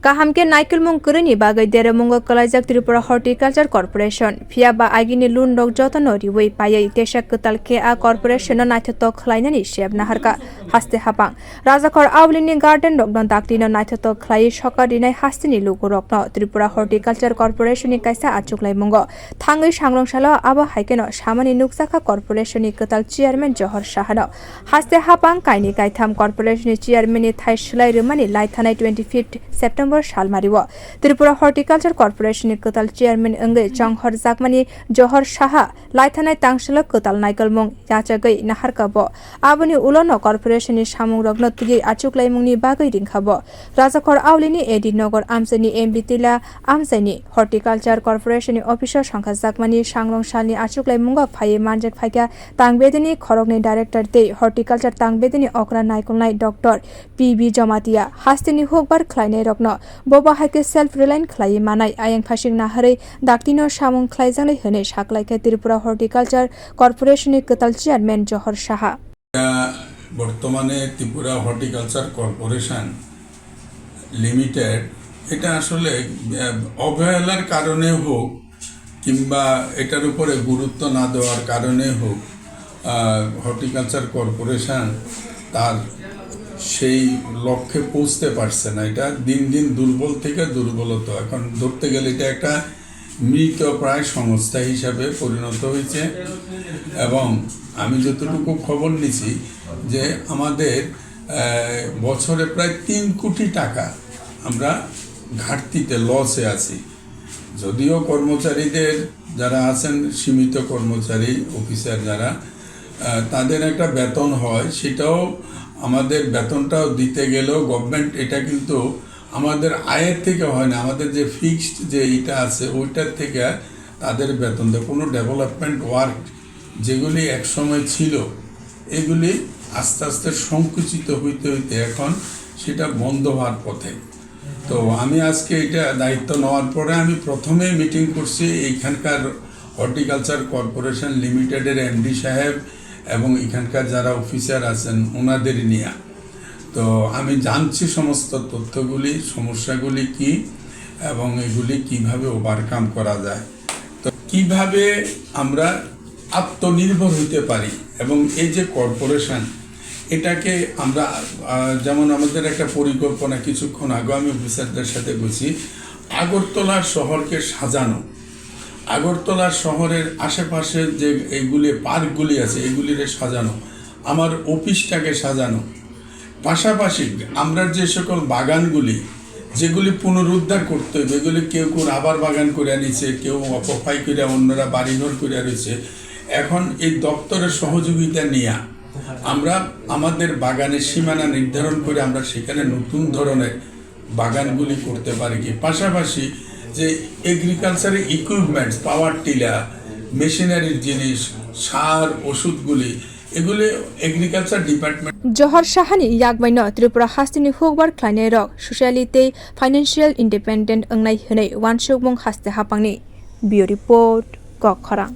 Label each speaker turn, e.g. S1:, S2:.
S1: Kahamke naikolmwng kuruni bagai deremung kalaijak Tripura Horticulture Corporation phia ba agini lun dok jotono riwei payai tesa kwtal KA Corporation no naithotok khlainani sheb naharka haste hapang Rajakhor Aulini garden dok don daktino naithotok khlai sokar dinai hastini lugurokno Tripura Horticulture Corporation ni kaisa achuglai mungo thangai sangrong salo abo haikeno samani nuksaka corporation ni kwtal chiarman Jahar saha haste hapang kaini kaitham corporation ni chairman ni thai slai rumani laithanai 25 September Shalmariwa Tripura Horticulture Corporation ni kwtal chairman angai changhor jakmani Jahar saha laithanai tangshila kwtal naikolmwng yachagai naharkabo aboni ulono corporation ni samung rogno tugi achuglai mungni bagwi ringkha Rajakhor Aulini AD.nagar amsani MB tila amsani Horticulture Corporation ni officer sangkha jakmani sangrong salni achuglai munga phai manjak phaika tangbedini khorokni director te Horticulture tangbedini okra naikolmwng Dr. PB Jamatia hastini hokbar khlainai rokno boba haike self reliant khlai manai ayang phasing naharai daktino samung khlaijangai hene saklaika Tripura Horticulture Corporation ni kwtal chairman Jahar saha
S2: বর্তমানে Tripura horticulture corporation limited এটা আসলে অবহেলার কারণে হোক কিংবা এটার উপরে গুরুত্ব না দেওয়ার কারণে হোক হর্টিকালচার কর্পোরেশন তার সেই লক্ষ্যে পৌঁছতে পারছে না। এটা দিন দিন দুর্বল থেকে দুর্বলতা এখন ধরতে গেলে এটা একটা মৃত প্রায় সংস্থা হিসাবে পরিণত হয়েছে এবং আমি যতটুকু খবর নিছি যে আমাদের বছরে প্রায় 3 কোটি টাকা আমরা ঘাটতিতে লসে আছি। যদিও কর্মচারীদের যারা আছেন সীমিত কর্মচারী অফিসার যারা তাদের একটা বেতন হয় সেটাও আমাদের বেতনটাও দিতে গেলেও গভর্নমেন্ট এটা কিন্তু আমাদের আয়ের থেকে হয় না, আমাদের যে ফিক্সড যে এটা আছে ওইটার থেকে তাদের বেতন দেয়। কোনো ডেভেলপমেন্ট ওয়ার্ক যেগুলি একসময় ছিল এগুলি আস্তে আস্তে সংকুচিত হইতে হইতে এখন সেটা বন্ধ হওয়ার পথে। তো আমি আজকে এটা দায়িত্ব নেওয়ার পরে আমি প্রথমে মিটিং করছি এইখানকার হর্টিকালচার কর্পোরেশন লিমিটেডের এমডি সাহেব এবং এখানকার যারা অফিসার আছেন ওনাদের নিয়ে। তো আমি জানছি সমস্ত তথ্যগুলি সমস্যাগুলি কি এবং এগুলি কিভাবে ওভারকাম করা যায়, তো কিভাবে আমরা আত্মনির্ভর হতে পারি এবং এই যে কর্পোরেশন এটাকে আমরা যেমন আমাদের একটা পরিকল্পনা কিছুক্ষণ আগে আমি অফিসারদের সাথে বলছি আগরতলা শহরকে সাজানো, আগরতলা শহরের আশেপাশে যে এইগুলি পার্কগুলি আছে এগুলির সাজানো, আমার অফিসটাকে সাজানো, পাশাপাশি আমরা যে সকল বাগানগুলি যেগুলি পুনরুদ্ধার করতে হবে এগুলি কেউ কেউ আবার বাগান করে নিচ্ছে, কেউ অপফাই করে অন্যরা বাড়িঘর করে রয়েছে। এখন এই দপ্তরের সহযোগিতা নিয়ে আমরা আমাদের বাগানের সীমানা নির্ধারণ করে আমরা সেখানে নতুন ধরনের বাগানগুলি করতে পারি কি, পাশাপাশি যে এগ্রিকালচারের ইকুইপমেন্টস পাওয়ার টিলা মেশিনারির জিনিস সার ওষুধগুলি এগুলি agriculture department
S1: Jahar sahani yagmaino Tripura hastini hokbar khlainai rok sociality financial independent angnai hwnai wansukmung haste hapangni bio report kok khorang।